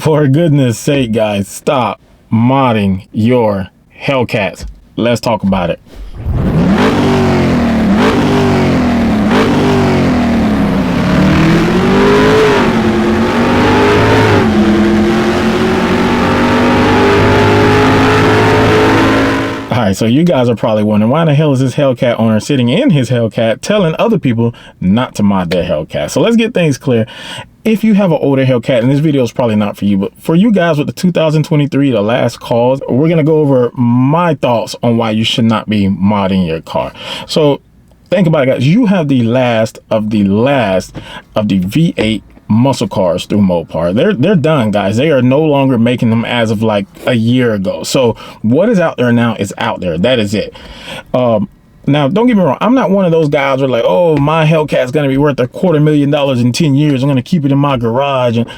For goodness sake, guys, stop modding your Hellcats. Let's talk about it. Alright, so you guys are probably wondering, why the hell is this Hellcat owner sitting in his Hellcat telling other people not to mod their Hellcat? So let's get things clear. If you have an older Hellcat, and this video is probably not for you, but for you guys with the 2023, the last calls, we're going to go over my thoughts on why you should not be modding your car. So think about it, guys. You have the last of the V8 muscle cars through Mopar. They're done, guys. They are no longer making them as of like a year ago. So what is out there now is out there. That is it. Now, don't get me wrong. I'm not one of those guys who are like, oh, my Hellcat's going to be worth $250,000 in 10 years. I'm going to keep it in my garage. And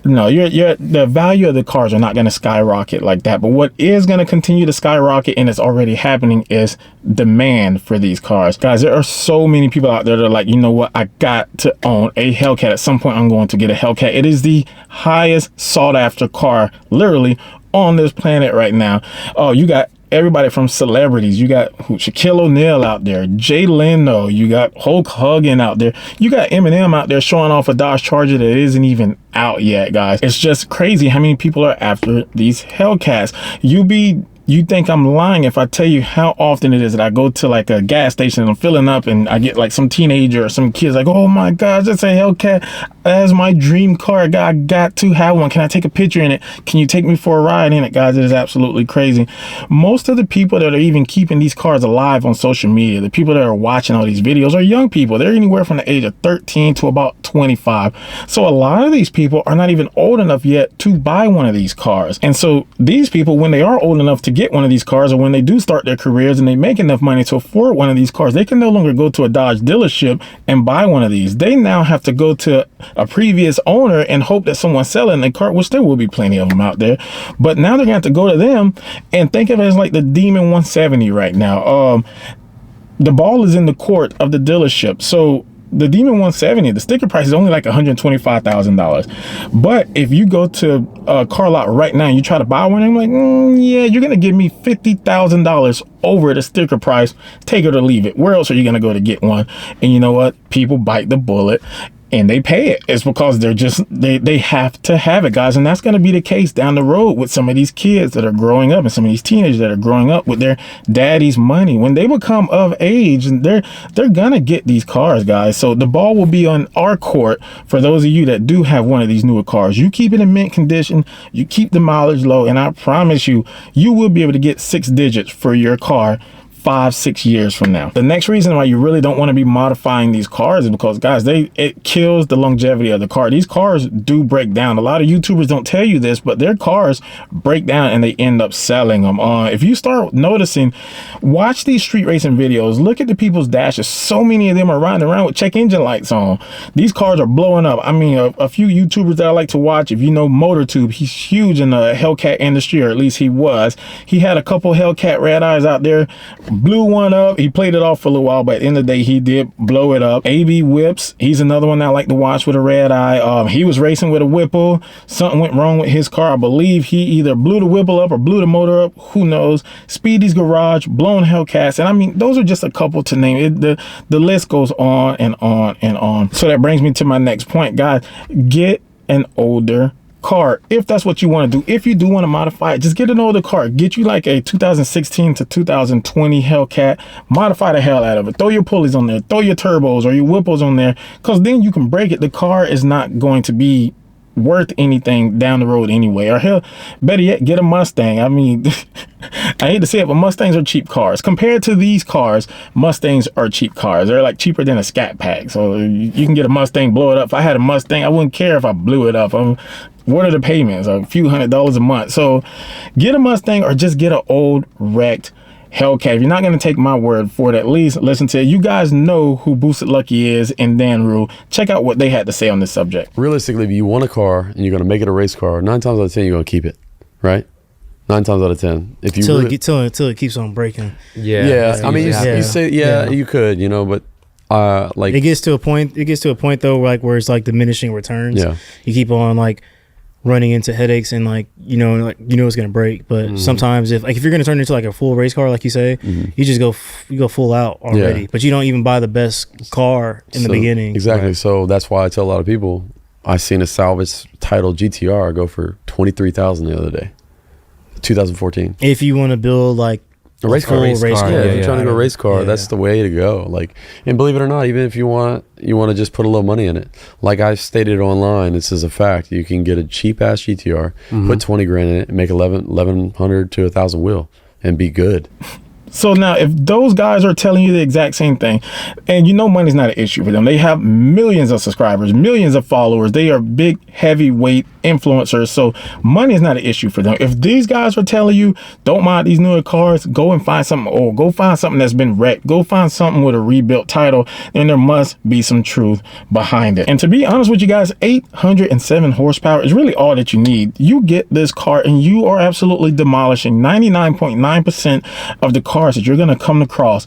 no, the value of the cars are not going to skyrocket like that. But what is going to continue to skyrocket, and it's already happening, is demand for these cars. Guys, there are so many people out there that are like, you know what? I got to own a Hellcat. At some point, I'm going to get a Hellcat. It is the highest sought after car, literally, on this planet right now. Oh, you got everybody from celebrities. You got Shaquille O'Neal out there, Jay Leno, you got Hulk Hogan out there, you got Eminem out there showing off a Dodge Charger that isn't even out yet, guys. It's just crazy how many people are after these Hellcats. You think I'm lying if I tell you how often it is that I go to like a gas station and I'm filling up and I get like some teenager or some kids like, oh my gosh, that's a Hellcat. That's my dream car. I got to have one. Can I take a picture in it? Can you take me for a ride in it, guys? It is absolutely crazy. Most of the people that are even keeping these cars alive on social media, the people that are watching all these videos, are young people. They're anywhere from the age of 13 to about 25. So a lot of these people are not even old enough yet to buy one of these cars. And so these people, when they are old enough to get one of these cars, or when they do start their careers and they make enough money to afford one of these cars, they can no longer go to a Dodge dealership and buy one of these. They now have to go to a previous owner and hope that someone's selling a car, which there will be plenty of them out there. But now they're going to have to go to them, and think of it as like the Demon 170 right now. The ball is in the court of the dealership. So the Demon 170, the sticker price is only like $125,000. But if you go to a car lot right now and you try to buy one, I'm like, yeah, you're going to give me $50,000 over the sticker price. Take it or leave it. Where else are you going to go to get one? And you know what? People bite the bullet and they pay it. It's because they have to have it, guys. And that's going to be the case down the road with some of these kids that are growing up and some of these teenagers that are growing up with their daddy's money. When they become of age, and they're going to get these cars, guys. So the ball will be on our court for those of you that do have one of these newer cars. You keep it in mint condition, you keep the mileage low, and I promise you, you will be able to get 6 digits for your car 5-6 years from now. The next reason why you really don't want to be modifying these cars is because, guys, it kills the longevity of the car. These cars do break down. A lot of YouTubers don't tell you this, but their cars break down and they end up selling them. If you start noticing, watch these street racing videos, look at the people's dashes. So many of them are riding around with check engine lights on. These cars are blowing up. I mean, a few YouTubers that I like to watch, if you know MotorTube, he's huge in the Hellcat industry, or at least he was. He had a couple Hellcat RedEyes out there, blew one up. He played it off for a little while, but at the end of the day, he did blow it up. AB Whips, he's another one that I like to watch with a RedEye. He was racing with a Whipple. Something went wrong with his car. I believe he either blew the Whipple up or blew the motor up. Who knows? Speedy's Garage, blown Hellcats. And I mean, those are just a couple to name. The list goes on and on and on. So that brings me to my next point, guys. Get an older car if that's what you want to do. If you do want to modify it, just get an older car. Get you like a 2016 to 2020 Hellcat, modify the hell out of it. Throw your pulleys on there, throw your turbos or your Whipples on there, because then you can break it. The car is not going to be worth anything down the road anyway. Or hell, better yet, get a Mustang. I mean, I hate to say it, but Mustangs are cheap cars. Compared to these cars, Mustangs are cheap cars. They're like cheaper than a Scat Pack. So you can get a Mustang, blow it up. If I had a Mustang, I wouldn't care if I blew it up. What are the payments? A few $100s a month. So get a Mustang or just get an old wrecked Hellcat. If you're not going to take my word for it, at least listen to it. You guys know who Boosted Lucky is and Dan Rue. Check out what they had to say on this subject. Realistically, if you want a car and you're going to make it a race car, 9 times out of 10 you're going to keep it, right? 9 times out of 10. If you until it keeps on breaking. Yeah. I mean, you say you could, you know, but like it gets to a point though, like where it's like diminishing returns. Yeah. You keep on like, running into headaches and you know it's gonna break. But sometimes if you're gonna turn it into like a full race car, like you say, you just go full out already. Yeah. But you don't even buy the best car in the beginning. Exactly. Right. So that's why I tell a lot of people, I seen a salvage title GTR go for $23,000 the other day, 2014. If you want to build like A race car. Yeah, if you're trying to go race car, that's the way to go. And believe it or not, even if you want to just put a little money in it. Like I stated online, this is a fact. You can get a cheap ass GTR, put 20 grand in it, and make 1100 to 1,000 wheel, and be good. So now, if those guys are telling you the exact same thing, and you know money's not an issue for them, they have millions of subscribers, millions of followers, they are big, heavyweight influencers, so money is not an issue for them. If these guys are telling you, don't mind these newer cars, go and find something old, go find something that's been wrecked, go find something with a rebuilt title, then there must be some truth behind it. And to be honest with you guys, 807 horsepower is really all that you need. You get this car and you are absolutely demolishing 99.9% of the cars that you're going to come across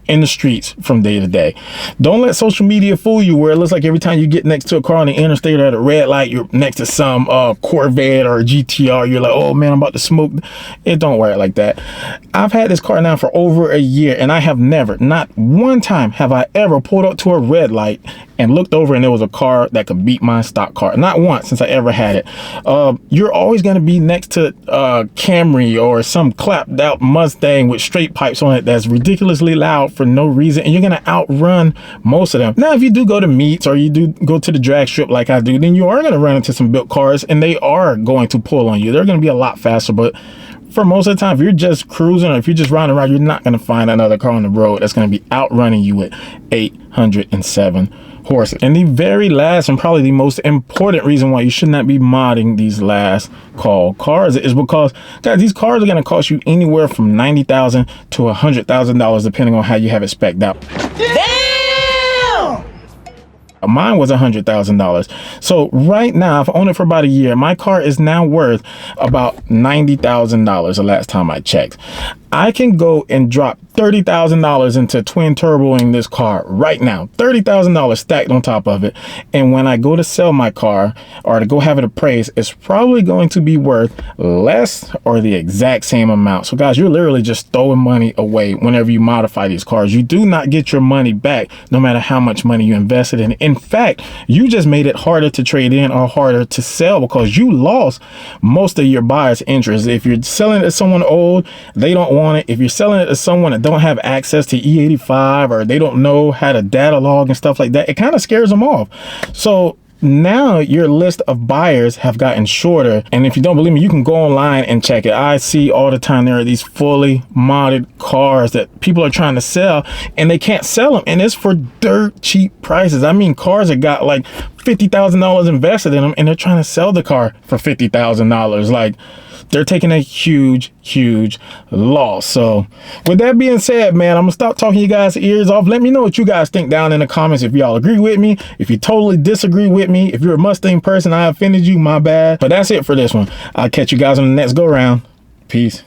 in the streets from day to day. Don't let social media fool you where it looks like every time you get next to a car on the interstate or at a red light, you're next to some Corvette or a GTR. You're like, oh man, I'm about to smoke. It don't work like that. I've had this car now for over a year, and I have never, not one time have I ever pulled up to a red light and looked over and there was a car that could beat my stock car. Not once since I ever had it. You're always going to be next to Camry or some clapped out Mustang with straight pipes on it that's ridiculously loud for no reason, and you're going to outrun most of them. Now, if you do go to meets or you do go to the drag strip like I do, then you are going to run into some built cars and they are going to pull on you. They're going to be a lot faster, but for most of the time, if you're just cruising or if you're just riding around, you're not going to find another car on the road that's going to be outrunning you with 807 horses. And the very last and probably the most important reason why you should not be modding these last call cars is because, guys, these cars are going to cost you anywhere from $90,000 to $100,000 depending on how you have it spec'd out. Mine was $100,000. So right now, if I own it for about a year, my car is now worth about $90,000 the last time I checked. I can go and drop $30,000 into twin turboing this car right now, $30,000 stacked on top of it. And when I go to sell my car or to go have it appraised, it's probably going to be worth less or the exact same amount. So guys, you're literally just throwing money away whenever you modify these cars. You do not get your money back no matter how much money you invested in. In fact, you just made it harder to trade in or harder to sell because you lost most of your buyer's interest. If you're selling it to someone old, they don't want it. If you're selling it to someone that don't have access to E85 or they don't know how to data log and stuff like that, it kind of scares them off. So now your list of buyers have gotten shorter, and if you don't believe me, you can go online and check it. I see all the time there are these fully modded cars that people are trying to sell and they can't sell them, and it's for dirt cheap prices. I mean, cars that got like $50,000 invested in them and they're trying to sell the car for $50,000. Like, they're taking a huge loss. So with that being said, man, I'm gonna stop talking you guys' ears off. Let me know what you guys think down in the comments. If y'all agree with me, if you totally disagree with me, if you're a Mustang person, I offended you, my bad. But that's it for this one. I'll catch you guys on the next go round. Peace.